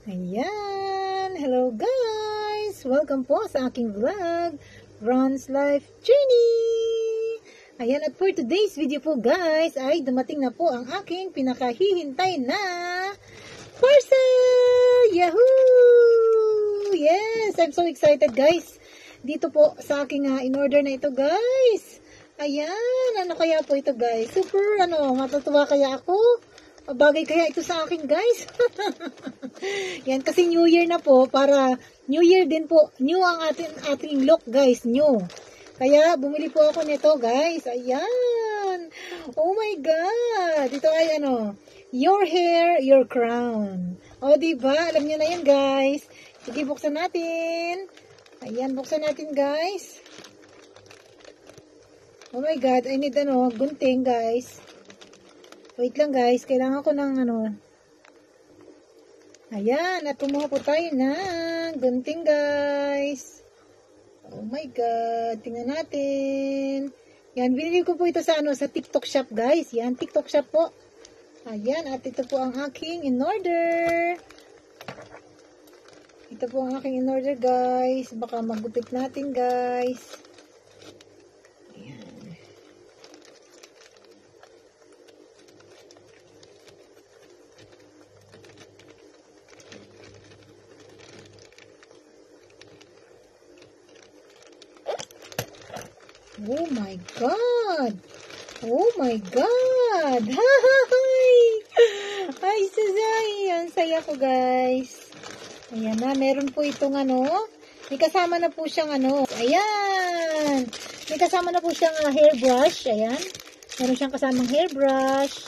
Ayan! Hello guys! Welcome po sa aking vlog, Ron's Life Journey! Ayan, at for today's video po guys, ay dumating na po ang aking pinakahihintay na parcel! Yahoo! Yes! I'm so excited guys! Dito po sa aking in-order na ito guys! Ayan! Ano kaya po ito guys? Super matutuwa kaya ako? Bagay kaya ito sa akin guys. Yan kasi New Year na po, para New Year din po. New ang ating look guys, new. Kaya bumili po ako nito guys. Ayan. Oh my god. Ito ay your hair, your crown. O diba? Alam niyo na yan guys. Sige, buksan natin. Ayan, buksan natin guys. Oh my god, I need gunting guys. Wait lang guys, kailangan ko ng Ayan, at kumuha po tayo ng gunting guys. Oh my god, tingnan natin. Yan, binili ko po ito sa sa TikTok shop guys. Yan, TikTok shop po. Ayan, at ito po ang aking in-order. Ito po ang aking in-order guys. Baka magupit natin guys. Oh my god! Oh my god! Hi! Hi, Suzay! Ang saya ko, guys. Ayan na, meron po itong may kasama na po siyang ayan! May kasama na po siyang hairbrush, ayan. Meron siyang kasamang hairbrush.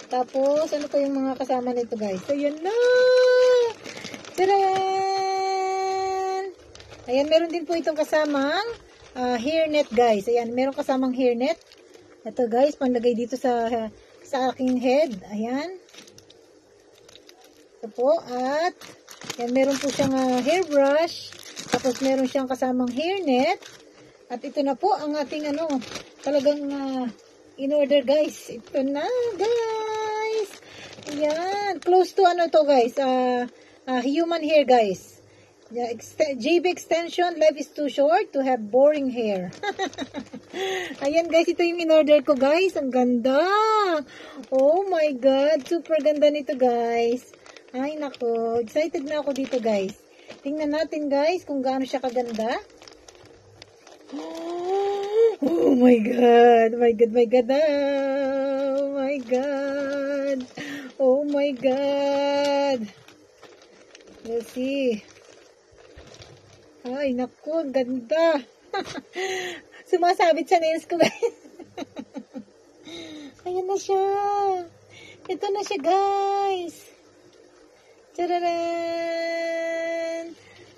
Tapos, ano pa yung mga kasama nito, guys? Ayan na! Taran! Ayan, meron din po itong kasamang hairnet guys. Ayan, meron kasamang hairnet. Ito guys, panlagay dito sa aking head. Ayan. Ito po. At yan, meron po siyang hairbrush. Tapos meron siyang kasamang hairnet. At ito na po ang ating talagang in-order guys. Ito na guys. Ayan. Close to to guys. Human hair guys. Yeah, JB extension, life is too short to have boring hair. Ayan guys, ito yung in-order ko guys. Ang ganda. Oh my god, super ganda nito guys. Ay nako, excited na ako dito guys. Tingnan natin guys kung gaano siya kaganda. Oh my god, my god, my god. Oh my god. Oh my god. Let's see. Ay, naku, ang ganda. Sumasabit sa nails ko, guys. Ayan na siya. Ito na siya, guys. Tararan!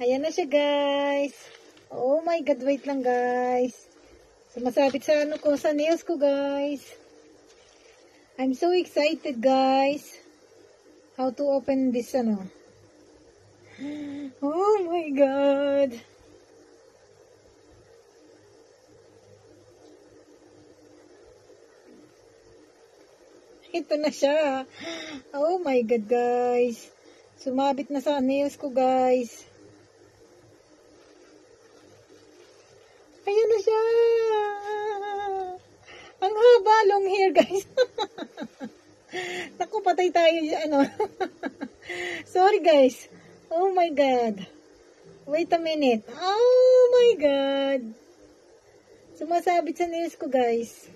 Ayan na siya, guys. Oh my God, wait lang, guys. Sumasabit sa ko, sa nails ko, guys. I'm so excited, guys. How to open this, Oh my god. Ito na siya. Oh my god guys. Sumabit na sa nails ko guys. Ayan na siya. Ang haba, long hair guys. Naku, patay tayo. Sorry guys. Oh my god. Wait a minute. Oh my god. Sumasabit sa nails ko, guys.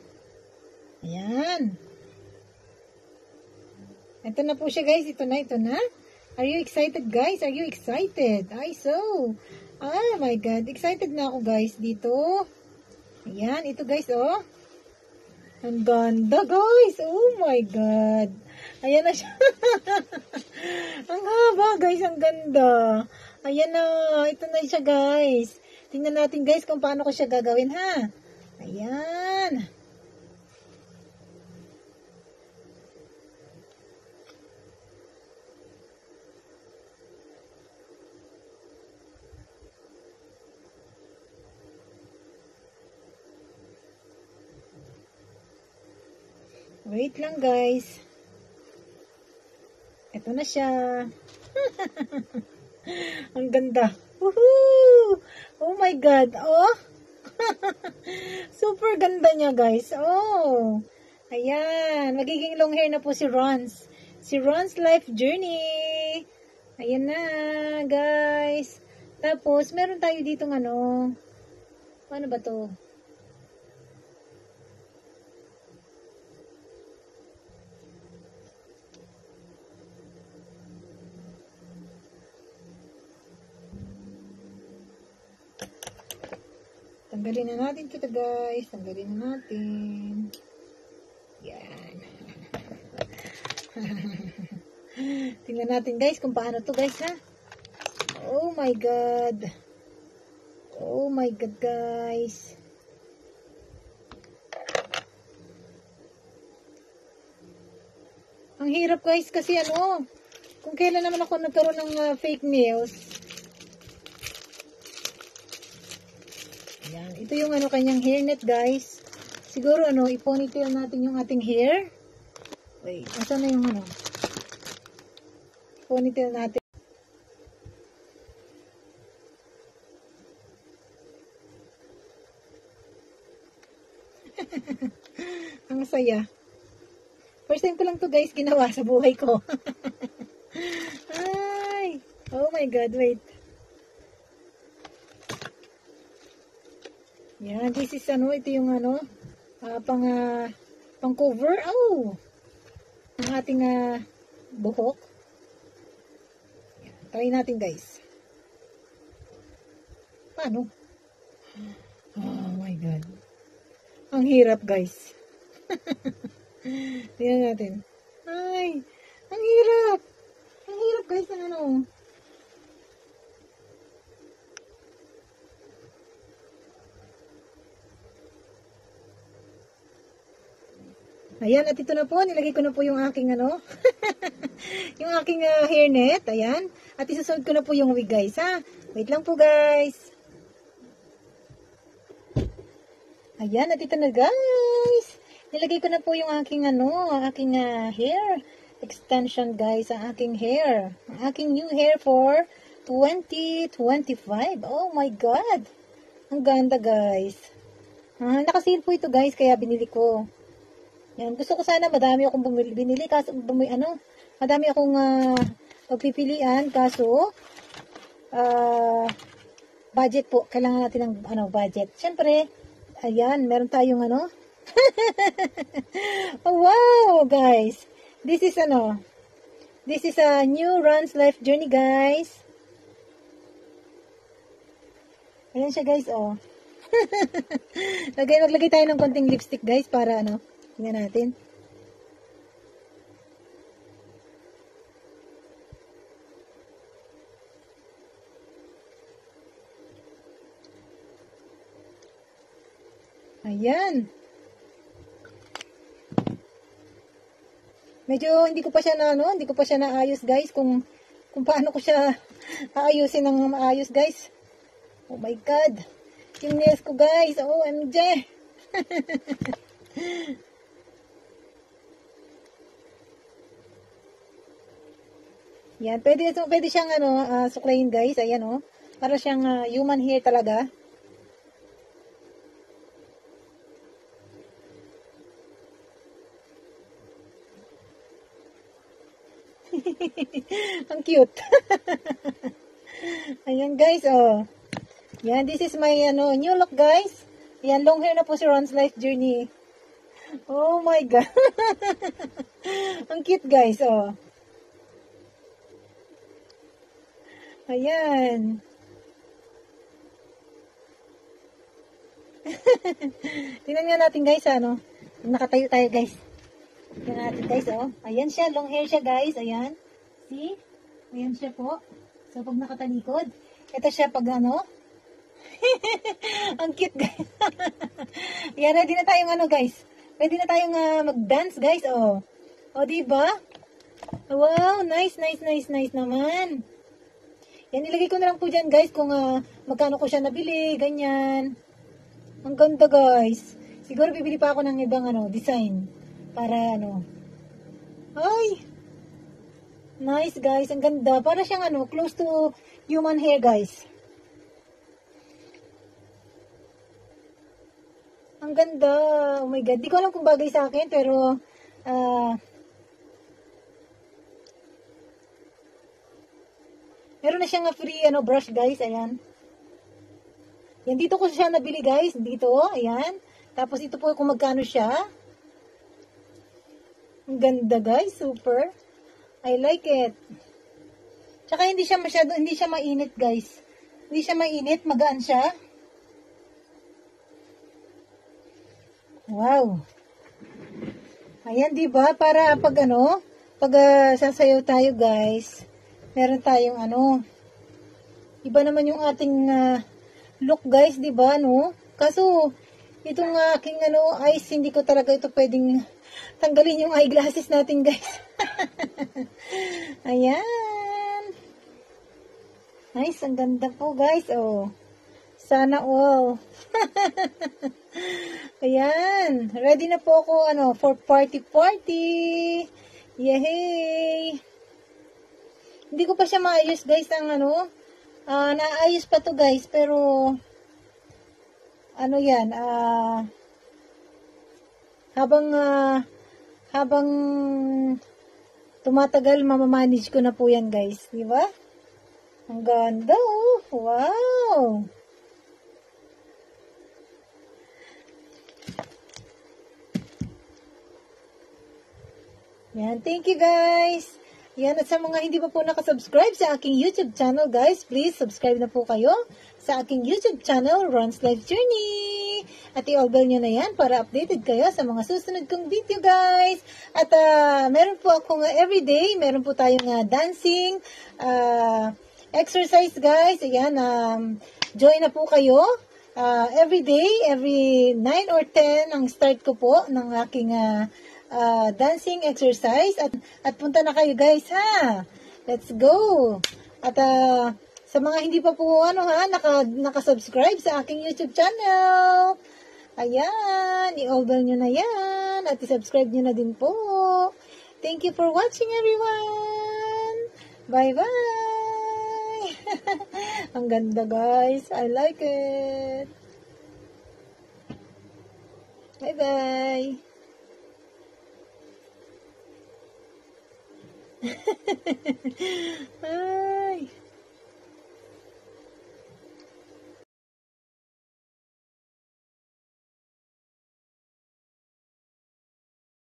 Ayan. Ito na po siya, guys. Ito na. Are you excited, guys? Are you excited? Oh my god. Excited na ako, guys, dito. Ayan. Ito, guys, oh. Ang ganda, guys. Oh my god. Ayan na siya. Ang haba, guys. Ang ganda. Ayan na. Ito na siya, guys. Tingnan natin, guys, kung paano ko siya gagawin, ha? Ayan. Wait lang guys. Ito na siya. Ang ganda. Woohoo! Oh my God. Oh. Super ganda niya, guys. Oh. Ayan. Magiging long hair na po si Ron's. Si Ron's Life Journey. Ayan na, guys. Tapos, meron tayo ditong ano. Paano ba to? Tanggalin na natin ito, guys. Tanggalin na natin. Yan. Tingnan natin, guys, kung paano to, guys, ha? Oh my God. Oh my God, guys. Ang hirap, guys, kasi ano, kung kailan naman ako nagkaroon ng fake nails. Ayan, ito yung ano kanyang hairnet, guys. Siguro ano, i-ponytail natin yung ating hair. Wait, asan na yung ano? Ponytail natin. Ang saya. First time ko lang to, guys, ginawa sa buhay ko. Ay! Oh my God, wait. Yan, this is ano, ito yung ano, pang cover. Oh! Ang ating buhok. Yan, try natin, guys. Paano? Oh my God. Ang hirap, guys. Tingnan natin. Ay! Ang hirap! Ang hirap, guys, ng ano. Ayan, at ito na po, nilagay ko na po yung aking ano, yung aking hairnet, ayan. At isusunod ko na po yung wig, guys, ha. Wait lang po, guys. Ayan, at ito na, guys. Nilagay ko na po yung aking ano, aking hair extension, guys, ang aking hair. Ang aking new hair for 2025. Oh my God. Ang ganda, guys. Nakasale po ito, guys, kaya binili ko. Yan, gusto ko sana madami akong binili kaso madami akong pagpipilian kaso budget po, kailangan natin ng budget. Siyempre, ayan, meron tayong ano. Oh, wow, guys. This is a new Ron's Life Journey, guys. Ayan siya, guys, oh. Maglagay tayo ng konting lipstick, guys, para ano. Tingnan natin. Ayan. Medyo hindi ko pa siya naayos, guys, kung paano ko siya aayusin ng maayos, guys. Oh my God. Yung nails ko, guys. OMG. Yan, pwede siyang suklayin, guys. Ayan, oh. Para siyang human hair talaga. Ang cute. Ayan, guys, oh. Yan, this is my new look, guys. Yan, long hair na po si Ron's Life Journey. Oh my God. Ang cute, guys, oh. Ayan. Tingnan nga natin, guys, ano. Nakatayo tayo, guys. Tingnan natin, guys, oh. Ayan siya, long hair siya, guys. Ayan. See? Ayan siya po. So, pag nakatalikod. Ito siya pag ano. Ang cute, guys. Ayan, ready na tayong guys. Ready na tayong mag-dance, guys, oh. O, diba? Wow, nice naman. Yan, nilagay ko na lang po dyan, guys, kung magkano ko siya nabili, ganyan. Ang ganda, guys. Siguro bibili pa ako ng ibang design. Para Ay! Nice guys, ang ganda. Para siyang ano, close to human hair guys. Ang ganda. Oh my God. Di ko alam kung bagay sa akin, pero meron na siyang free ano, brush guys. Ayan. Yan, dito ko siya nabili guys. Dito, ayan. Tapos ito po kung magkano siya. Ang ganda guys, super. I like it. Tsaka hindi siya mainit guys. Hindi siya mainit, magaan siya. Wow. Ayan, di ba? Para pag ano, pag sasayaw tayo guys, meron tayong ano, iba naman yung ating look guys, di ba, no? Kaso, itong aking ano, eyes, hindi ko talaga ito pwedeng tanggalin yung eyeglasses natin guys. Ayan. Nice, ang ganda po guys, oh. Sana all. Ayan. Ready na po ako, ano, for party. Yay! Hindi ko pa siya maayos, guys, ang ano. Naayos pa to, guys, pero ano yan, habang tumatagal, mamamanage ko na po yan, guys. Di ba? Ang ganda, oh. Wow! Yan, thank you guys. Yan, at sa mga hindi pa po nakasubscribe sa aking YouTube channel, guys, please subscribe na po kayo sa aking YouTube channel, Ron's Life Journey. At i-all-bell nyo na yan para updated kayo sa mga susunod kong video, guys. At meron po akong everyday, meron po tayong dancing, exercise, guys. Ayan, join na po kayo. Everyday, every 9 or 10 ang start ko po ng aking dancing exercise at punta na kayo guys ha. Let's go. At sa mga hindi pa po naka-subscribe sa aking YouTube channel. Ayan, i-all-bell nyo na yan at i-subscribe nyo na din po. Thank you for watching everyone. Bye-bye. Ang ganda guys. I like it. Bye-bye. Ah.